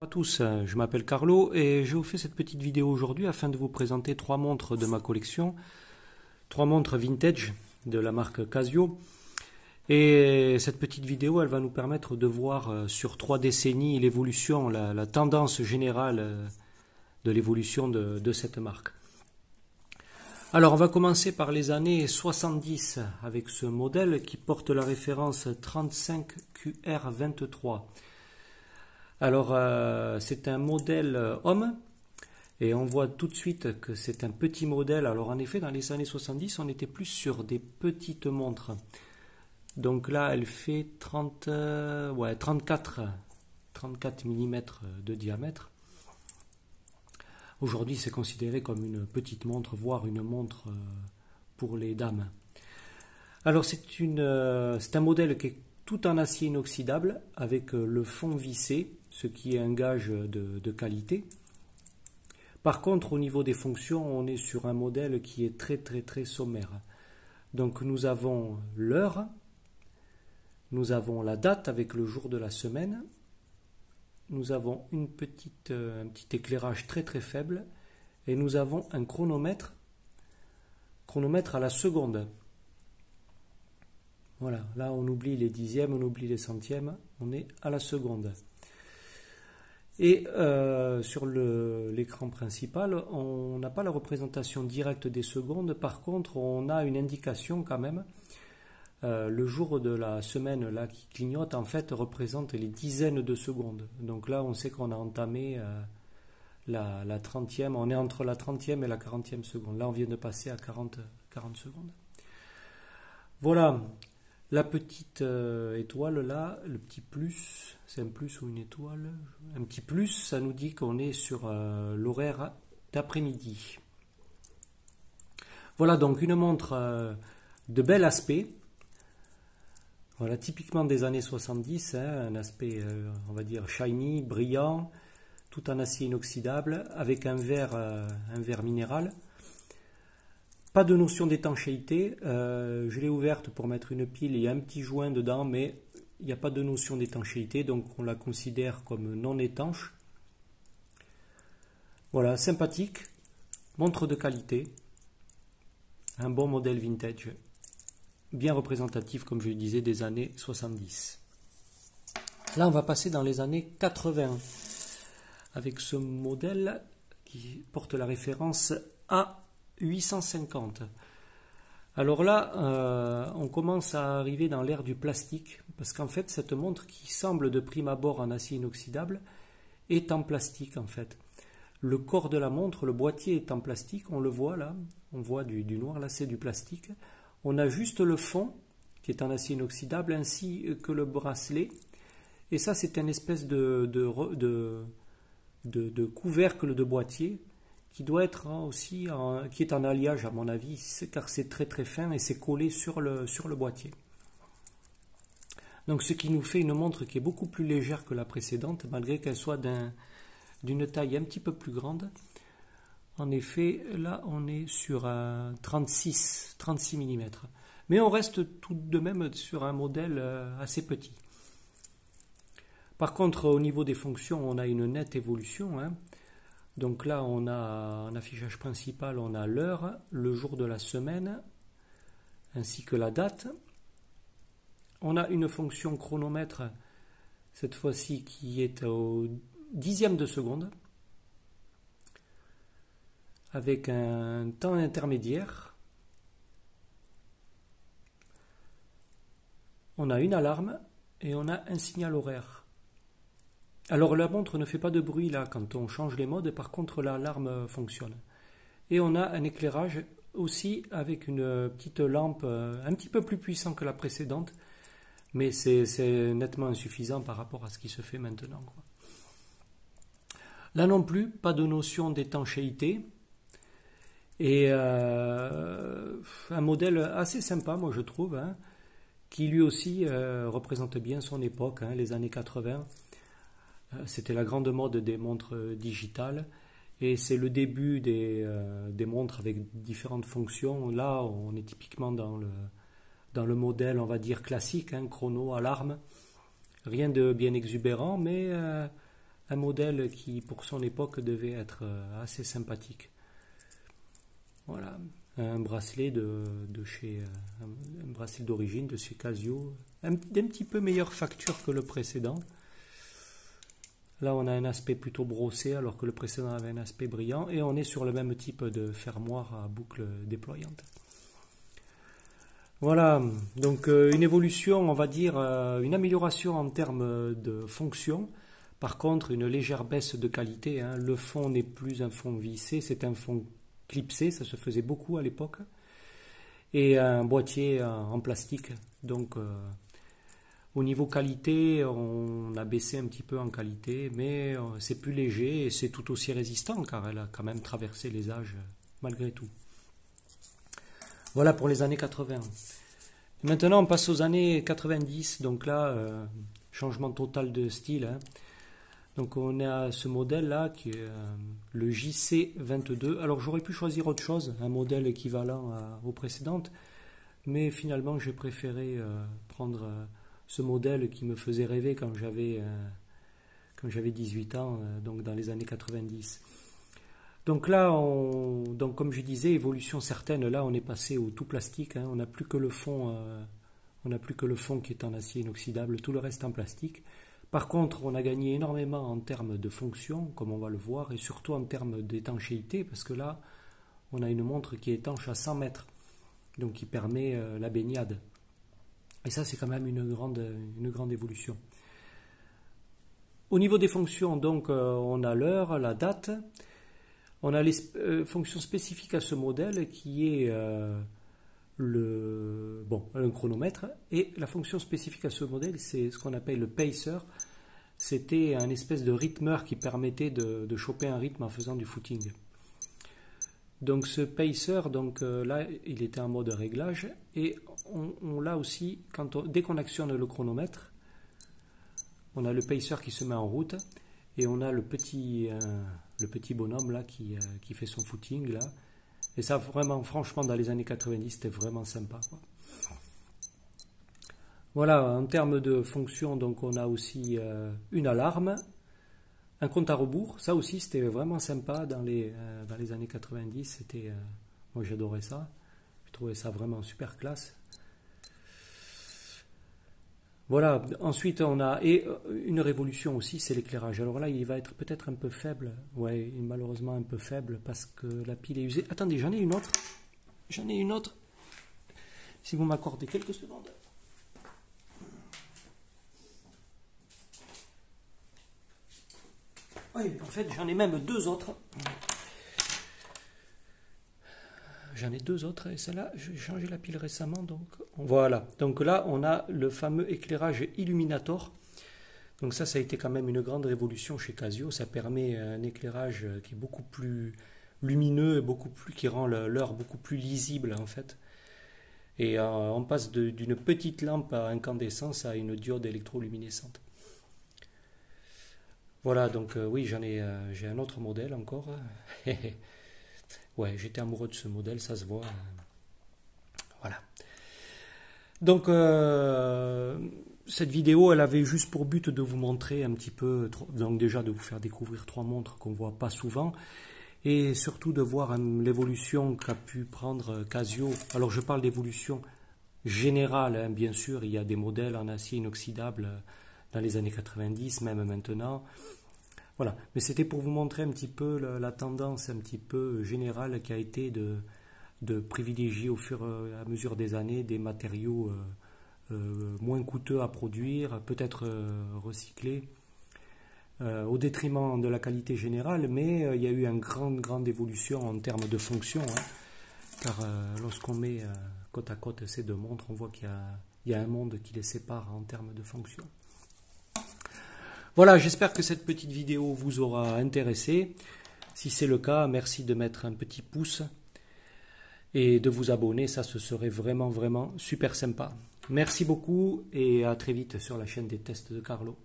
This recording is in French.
Bonjour à tous, je m'appelle Carlo et je vous fais cette petite vidéo aujourd'hui afin de vous présenter trois montres de ma collection, trois montres vintage de la marque Casio. Et cette petite vidéo, elle va nous permettre de voir sur 3 décennies l'évolution, la tendance générale de l'évolution de cette marque. Alors on va commencer par les années 70 avec ce modèle qui porte la référence 35QR23. Alors, c'est un modèle homme, et on voit tout de suite que c'est un petit modèle. Alors, en effet, dans les années 70, on était plus sur des petites montres. Donc là, elle fait 34 mm de diamètre. Aujourd'hui, c'est considéré comme une petite montre, voire une montre pour les dames. Alors, c'est un modèle qui est tout en acier inoxydable, avec le fond vissé, ce qui est un gage de qualité. Par contre, au niveau des fonctions, on est sur un modèle qui est très sommaire. Donc nous avons l'heure, nous avons la date avec le jour de la semaine, nous avons un petit éclairage très faible, et nous avons un chronomètre à la seconde. Voilà, là on oublie les dixièmes, on oublie les centièmes, on est à la seconde. Et sur l'écran principal, on n'a pas la représentation directe des secondes, par contre on a une indication quand même. Le jour de la semaine là qui clignote en fait représente les dizaines de secondes. Donc là on sait qu'on a entamé la 30e, on est entre la 30e et la 40e seconde. Là on vient de passer à 40 secondes. Voilà. La petite étoile là, le petit plus, c'est un plus ou une étoile? Un petit plus, ça nous dit qu'on est sur l'horaire d'après-midi. Voilà donc une montre de bel aspect. Voilà, typiquement des années 70, un aspect, on va dire, shiny, brillant, tout en acier inoxydable, avec un verre minéral. Pas de notion d'étanchéité, je l'ai ouverte pour mettre une pile, il y a un petit joint dedans, mais il n'y a pas de notion d'étanchéité, donc on la considère comme non étanche. Voilà, sympathique, montre de qualité, un bon modèle vintage, bien représentatif, comme je le disais, des années 70. Là, on va passer dans les années 80, avec ce modèle qui porte la référence A850. Alors là, on commence à arriver dans l'ère du plastique, parce qu'en fait, cette montre qui semble de prime abord en acier inoxydable est en plastique en fait. Le corps de la montre, le boîtier est en plastique, on le voit là, on voit du noir, là c'est du plastique. On a juste le fond qui est en acier inoxydable ainsi que le bracelet, et ça c'est une espèce de couvercle de boîtier qui doit être aussi qui est en alliage à mon avis, car c'est très fin et c'est collé sur le boîtier. Donc ce qui nous fait une montre qui est beaucoup plus légère que la précédente, malgré qu'elle soit d'une taille un petit peu plus grande. En effet, là on est sur un 36 mm. Mais on reste tout de même sur un modèle assez petit. Par contre, au niveau des fonctions, on a une nette évolution, hein. Donc là, on a en affichage principal, on a l'heure, le jour de la semaine, ainsi que la date. On a une fonction chronomètre, cette fois-ci, qui est au dixième de seconde, avec un temps intermédiaire. On a une alarme et on a un signal horaire. Alors la montre ne fait pas de bruit là quand on change les modes, par contre l'alarme fonctionne. Et on a un éclairage aussi avec une petite lampe un petit peu plus puissante que la précédente, mais c'est nettement insuffisant par rapport à ce qui se fait maintenant, quoi. Là non plus, pas de notion d'étanchéité, et un modèle assez sympa moi je trouve, hein, qui lui aussi représente bien son époque, hein, les années 80. C'était la grande mode des montres digitales et c'est le début des montres avec différentes fonctions. Là, on est typiquement dans le modèle, on va dire, classique, hein, chrono, alarme. Rien de bien exubérant, mais un modèle qui, pour son époque, devait être assez sympathique. Voilà, un bracelet de chez un bracelet d'origine de chez Casio, d'un petit peu meilleure facture que le précédent. Là, on a un aspect plutôt brossé, alors que le précédent avait un aspect brillant, et on est sur le même type de fermoir à boucle déployante. Voilà, donc une évolution, on va dire, une amélioration en termes de fonction. Par contre, une légère baisse de qualité, hein. Le fond n'est plus un fond vissé, c'est un fond clipsé, ça se faisait beaucoup à l'époque. Et un boîtier en plastique. Donc, au niveau qualité, on a baissé un petit peu en qualité, mais c'est plus léger et c'est tout aussi résistant, car elle a quand même traversé les âges malgré tout. Voilà pour les années 80. Et maintenant, on passe aux années 90. Donc là, changement total de style, hein. Donc on a ce modèle-là qui est le JC22. Alors j'aurais pu choisir autre chose, un modèle équivalent aux précédentes, mais finalement j'ai préféré prendre ce modèle qui me faisait rêver quand j'avais 18 ans, donc dans les années 90. Donc là, donc comme je disais, évolution certaine. Là, on est passé au tout plastique, hein. On n'a plus que le fond, qui est en acier inoxydable, tout le reste en plastique. Par contre, on a gagné énormément en termes de fonction, comme on va le voir, et surtout en termes d'étanchéité, parce que là, on a une montre qui est étanche à 100 mètres, donc qui permet la baignade. Et ça, c'est quand même une grande évolution. Au niveau des fonctions, donc, on a l'heure, la date. On a les fonctions spécifiques à ce modèle qui est un chronomètre. Et la fonction spécifique à ce modèle, c'est ce qu'on appelle le pacer. C'était un espèce de rythmeur qui permettait de choper un rythme en faisant du footing. Donc ce pacer, là, il était en mode réglage. Et on l'a aussi, dès qu'on actionne le chronomètre, on a le pacer qui se met en route. Et on a le petit bonhomme là qui fait son footing là. Et ça, vraiment, franchement, dans les années 90, c'était vraiment sympa, quoi. Voilà, en termes de fonction, donc on a aussi une alarme, un compte à rebours. Ça aussi, c'était vraiment sympa dans les années 90. Moi, j'adorais ça. Je trouvais ça vraiment super classe. Voilà, ensuite on a une révolution aussi, c'est l'éclairage. Alors là, il va être peut-être un peu faible, ouais, malheureusement un peu faible parce que la pile est usée. Attendez, j'en ai une autre. Si vous m'accordez quelques secondes. Oui, en fait, j'en ai même deux autres. J'en ai deux autres et celle-là, j'ai changé la pile récemment, donc voilà. Donc là, on a le fameux éclairage Illuminator. Donc ça a été quand même une grande révolution chez Casio. Ça permet un éclairage qui est beaucoup plus lumineux, qui rend l'heure beaucoup plus lisible en fait. Et on passe d'une petite lampe à incandescence à une diode électroluminescente. Voilà, donc oui, j'ai un autre modèle encore. Ouais, j'étais amoureux de ce modèle, ça se voit. Voilà. Donc, cette vidéo, elle avait juste pour but de vous montrer un petit peu, donc déjà de vous faire découvrir trois montres qu'on ne voit pas souvent, et surtout de voir l'évolution qu'a pu prendre Casio. Alors, je parle d'évolution générale, hein, bien sûr, il y a des modèles en acier inoxydable dans les années 90, même maintenant. Voilà, mais c'était pour vous montrer un petit peu la tendance un petit peu générale qui a été de privilégier au fur et à mesure des années des matériaux moins coûteux à produire, peut-être recyclés, au détriment de la qualité générale, mais il y a eu une grande évolution en termes de fonction, hein, car lorsqu'on met côte à côte ces deux montres, on voit qu'il y a un monde qui les sépare en termes de fonction. Voilà, j'espère que cette petite vidéo vous aura intéressé. Si c'est le cas, merci de mettre un petit pouce et de vous abonner, ça ce serait vraiment super sympa. Merci beaucoup et à très vite sur la chaîne des tests de Carlo.